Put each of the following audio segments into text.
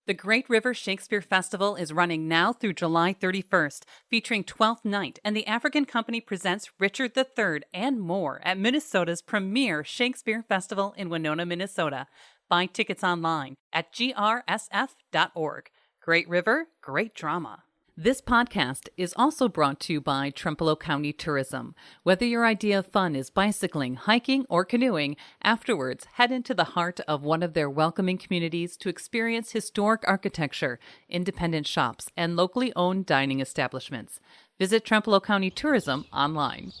The Great River Shakespeare Festival is running now through July 31st, featuring Twelfth Night, and the African Company presents Richard III and more at Minnesota's premier Shakespeare Festival in Winona, Minnesota. Buy tickets online at grsf.org. Great River, great drama. This podcast is also brought to you by Trempealeau County Tourism. Whether your idea of fun is bicycling, hiking, or canoeing, afterwards head into the heart of one of their welcoming communities to experience historic architecture, independent shops, and locally owned dining establishments. Visit Trempealeau County Tourism online.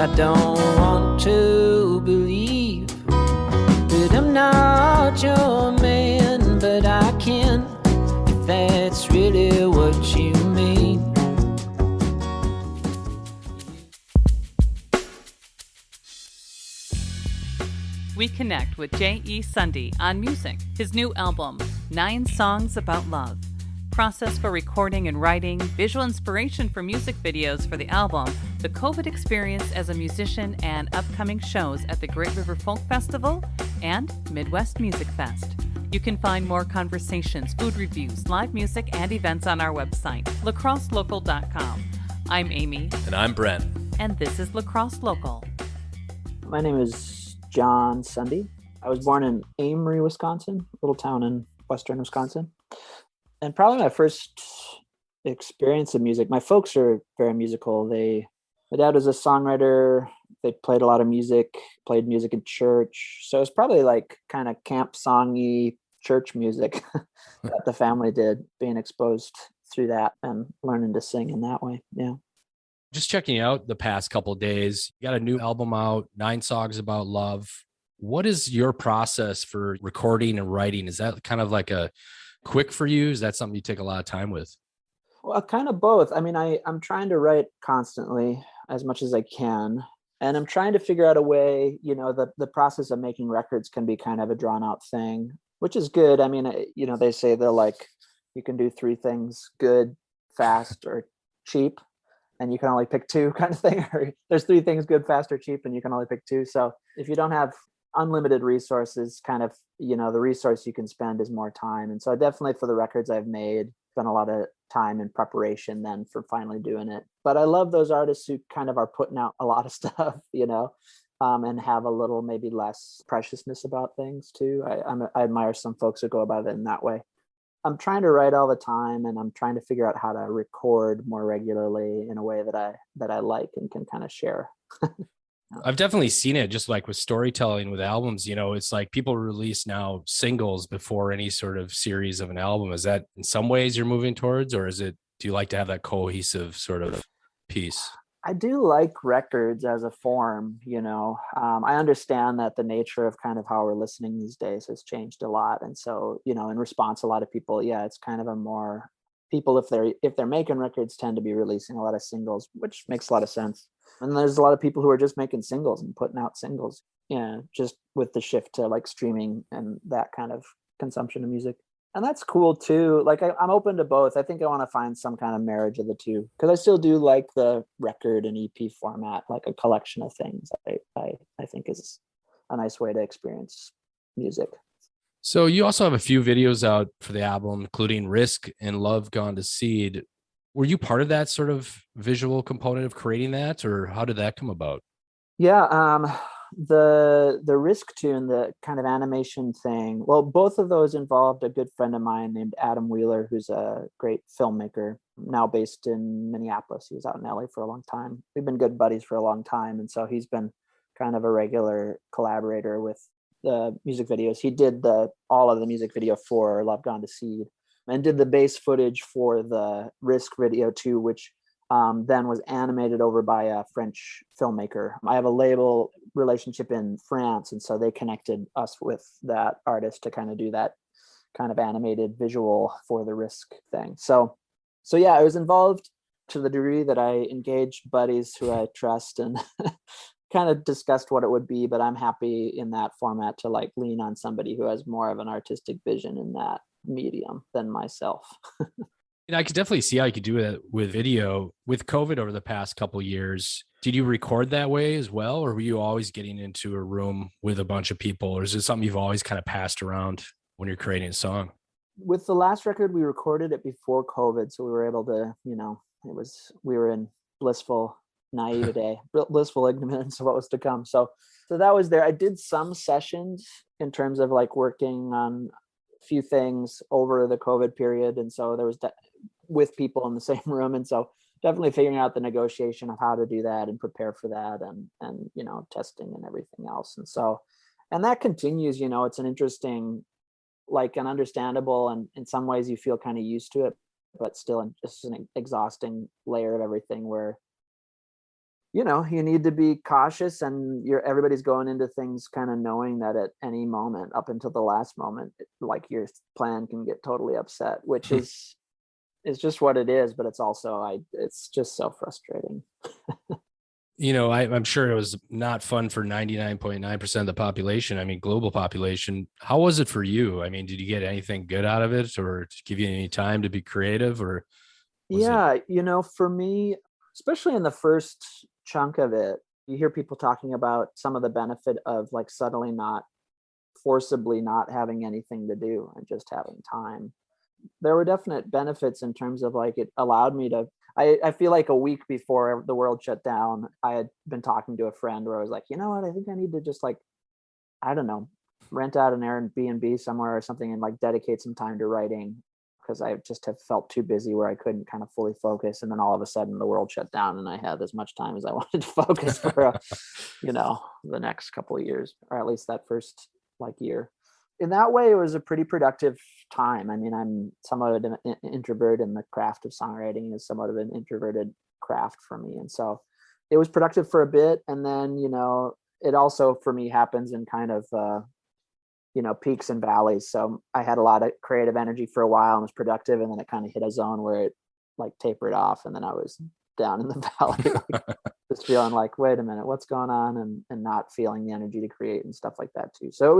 I don't want to believe that I'm not your man, but I can, if that's really what you mean. We connect with Sunde on music, his new album, 9 Songs About Love. Process for recording and writing, visual inspiration for music videos for the album, the COVID experience as a musician, and upcoming shows at the Great River Folk Festival and Midwest Music Fest. You can find more conversations, food reviews, live music, and events on our website, lacrosselocal.com. I'm Amy. And I'm Brent. And this is Lacrosse Local. My name is John Sunde. I was born in Amory, Wisconsin, a little town in western Wisconsin. And probably my first experience of music, my folks are very musical. My dad was a songwriter. They played a lot of music, played music in church. So it's probably like kind of camp songy church music that the family did, being exposed through that and learning to sing in that way. Yeah. Just checking out the past couple of days. You got a new album out, 9 Songs About Love. What is your process for recording and writing? Is that kind of like a quick for you? Is that something you take a lot of time with? Well, kind of both. I mean, I'm trying to write constantly as much as I can. And I'm trying to figure out a way, the process of making records can be kind of a drawn out thing, which is good. I mean, they say you can do 3 things: good, fast, or cheap. And you can only pick 2 kind of thing. Or there's 3 things: good, fast, or cheap, and you can only pick 2. So if you don't have unlimited resources, kind of, the resource you can spend is more time. And so definitely for the records I've made, spent a lot of time in preparation then for finally doing it. But I love those artists who kind of are putting out a lot of stuff, and have a little maybe less preciousness about things too. I admire some folks who go about it in that way. I'm trying to write all the time, and I'm trying to figure out how to record more regularly in a way that I like and can kind of share. I've definitely seen it just like with storytelling with albums. It's like people release now singles before any sort of series of an album. Is that in some ways you're moving towards, or do you like to have that cohesive sort of piece? I do like records as a form, I understand that the nature of kind of how we're listening these days has changed a lot. And so, in response, a lot of people, it's kind of a more people, if they're making records, tend to be releasing a lot of singles, which makes a lot of sense. And there's a lot of people who are just making singles and putting out singles, just with the shift to like streaming and that kind of consumption of music. And that's cool too. Like I'm open to both. I think I want to find some kind of marriage of the two, because I still do like the record and EP format, like a collection of things. I think is a nice way to experience music. So you also have a few videos out for the album, including Risk and Love Gone to Seed. Were you part of that sort of visual component of creating that, or how did that come about? Yeah, the Risk tune, the kind of animation thing. Well, both of those involved a good friend of mine named Adam Wheeler, who's a great filmmaker, now based in Minneapolis. He was out in LA for a long time. We've been good buddies for a long time, and so he's been kind of a regular collaborator with the music videos. He did all of the music video for Love Gone to Seed, and did the base footage for the Risk video too, which then was animated over by a French filmmaker. I have a label relationship in France, and so they connected us with that artist to kind of do that kind of animated visual for the Risk thing. So yeah, I was involved to the degree that I engaged buddies who I trust and kind of discussed what it would be, but I'm happy in that format to like lean on somebody who has more of an artistic vision in that medium than myself. I could definitely see how you could do it with video. With COVID over the past couple of years, did you record that way as well? Or were you always getting into a room with a bunch of people? Or is it something you've always kind of passed around when you're creating a song? With the last record, we recorded it before COVID. So we were able to, we were in blissful naivete, blissful ignorance of what was to come. So that was there. I did some sessions in terms of like working on a few things over the COVID period. And so there was with people in the same room. And so definitely figuring out the negotiation of how to do that and prepare for that and, testing and everything else. And so, and that continues, it's an interesting, like an understandable, and in some ways you feel kind of used to it, but still just an exhausting layer of everything where, you need to be cautious, and everybody's going into things kind of knowing that at any moment up until the last moment, like your plan can get totally upset, which is just what it is. But it's also, it's just so frustrating. I'm sure it was not fun for 99.9% of the population. I mean, global population. How was it for you? I mean, did you get anything good out of it, or did it give you any time to be creative, or? For me, especially in the first chunk of it, you hear people talking about some of the benefit of like suddenly not forcibly not having anything to do and just having time. There were definite benefits in terms of like, it allowed me to, I feel like a week before the world shut down, I had been talking to a friend where I was like, you know what, I think I need to just like, I don't know, rent out an Airbnb somewhere or something and like dedicate some time to writing, because I just have felt too busy where I couldn't kind of fully focus. And then all of a sudden the world shut down and I had as much time as I wanted to focus for, the next couple of years, or at least that first like year. In that way, it was a pretty productive time. I mean, I'm somewhat of an introvert, and the craft of songwriting is somewhat of an introverted craft for me. And so it was productive for a bit. And then, it also for me happens in kind of, peaks and valleys. So I had a lot of creative energy for a while and was productive. And then it kind of hit a zone where it like tapered off. And then I was down in the valley, like, just feeling like, wait a minute, what's going on? And not feeling the energy to create and stuff like that too. So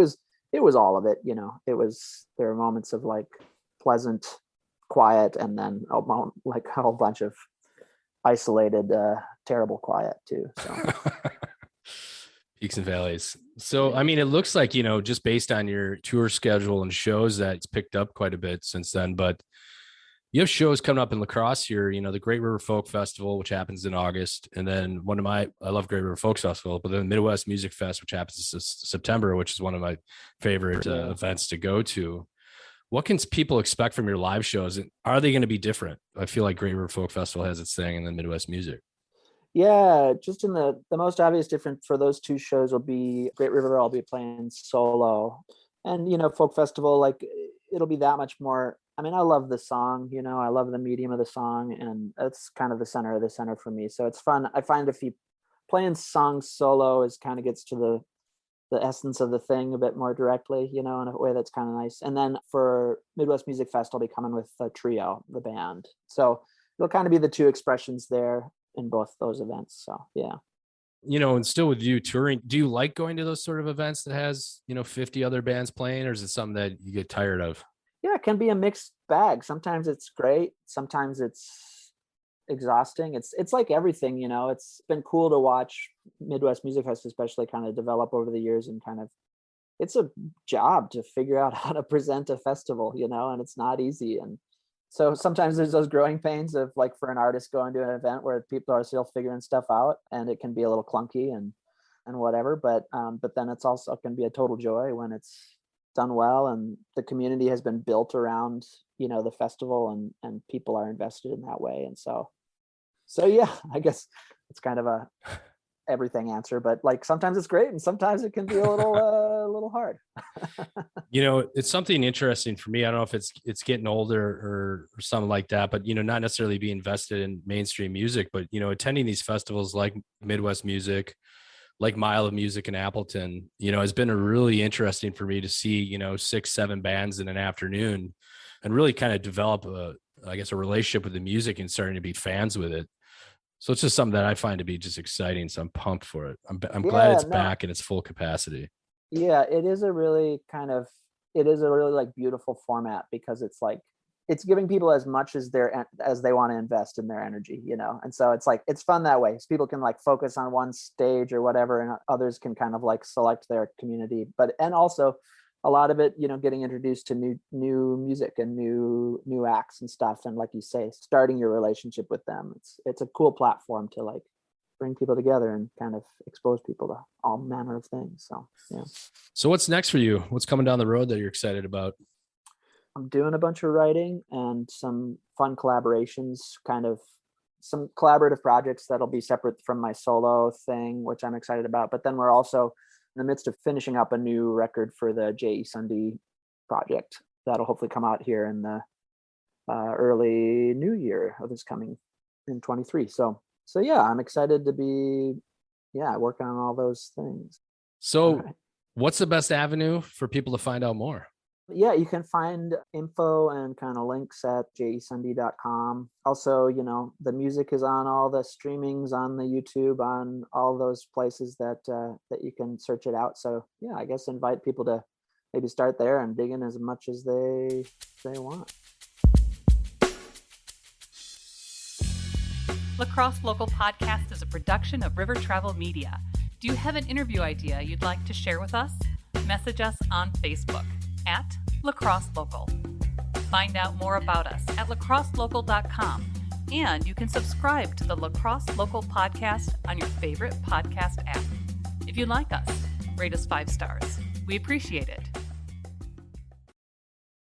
it was all of it, there were moments of like pleasant quiet, and then like a whole bunch of isolated, terrible quiet too. So peaks and valleys. So, I mean, it looks like, just based on your tour schedule and shows, that it's picked up quite a bit since then, but you have shows coming up in La Crosse here, the Great River Folk Festival, which happens in August. And then I love Great River Folk Festival, but then Midwest Music Fest, which happens in September, which is one of my favorite events to go to. What can people expect from your live shows? And are they going to be different? I feel like Great River Folk Festival has its thing, and then Midwest Music. Yeah, just in the most obvious difference for those two shows will be Great River, I'll be playing solo. And, Folk Festival, like it'll be that much more. I mean, I love the song, I love the medium of the song, and that's kind of the center of the center for me. So it's fun. I find if you playing songs solo is kind of gets to the essence of the thing a bit more directly, in a way that's kind of nice. And then for Midwest Music Fest, I'll be coming with a trio, the band. So it'll kind of be the two expressions there in both those events. So, yeah. And still with you touring, do you like going to those sort of events that has, 50 other bands playing, or is it something that you get tired of? Yeah, it can be a mixed bag. Sometimes it's great. Sometimes it's exhausting. It's like everything, it's been cool to watch Midwest Music Fest especially kind of develop over the years, and kind of, it's a job to figure out how to present a festival, and it's not easy. And so sometimes there's those growing pains of like for an artist going to an event where people are still figuring stuff out, and it can be a little clunky and whatever, but then it's also can be a total joy when it's done well, and the community has been built around the festival, and people are invested in that way. And so yeah, I guess it's kind of a everything answer, but like sometimes it's great and sometimes it can be a little hard. It's something interesting for me. I don't know if it's getting older or something like that, but not necessarily be invested in mainstream music, but attending these festivals like Midwest Music, like Mile of Music in Appleton, has been a really interesting for me to see, 6-7 bands in an afternoon, and really kind of develop a relationship with the music and starting to be fans with it. So it's just something that I find to be just exciting. So I'm pumped for it. I'm glad it's back in its full capacity. Yeah, it is a really like beautiful format, because it's like, it's giving people as much as they want to invest in their energy, and so it's like it's fun that way. So people can like focus on one stage or whatever, and others can kind of like select their community. And also a lot of it, getting introduced to new music and new acts and stuff, and like you say, starting your relationship with them. It's a cool platform to like bring people together and kind of expose people to all manner of things. So yeah. So what's next for you? What's coming down the road that you're excited about? I'm doing a bunch of writing and some fun collaborations, kind of some collaborative projects that'll be separate from my solo thing, which I'm excited about. But then we're also in the midst of finishing up a new record for the Sunde project that'll hopefully come out here in the early new year of this coming in 23. So yeah, I'm excited to be working on all those things. So what's the best avenue for people to find out more? Yeah, you can find info and kind of links at jesunde.com. Also, the music is on all the streamings, on the YouTube, on all those places that you can search it out. So yeah, I guess invite people to maybe start there and dig in as much as they want. Lacrosse Local Podcast is a production of River Travel Media. Do you have an interview idea you'd like to share with us? Message us on Facebook at Lacrosse Local. Find out more about us at lacrosselocal.com, and you can subscribe to the Lacrosse Local Podcast on your favorite podcast app. If you like us, rate us 5 stars. We appreciate it.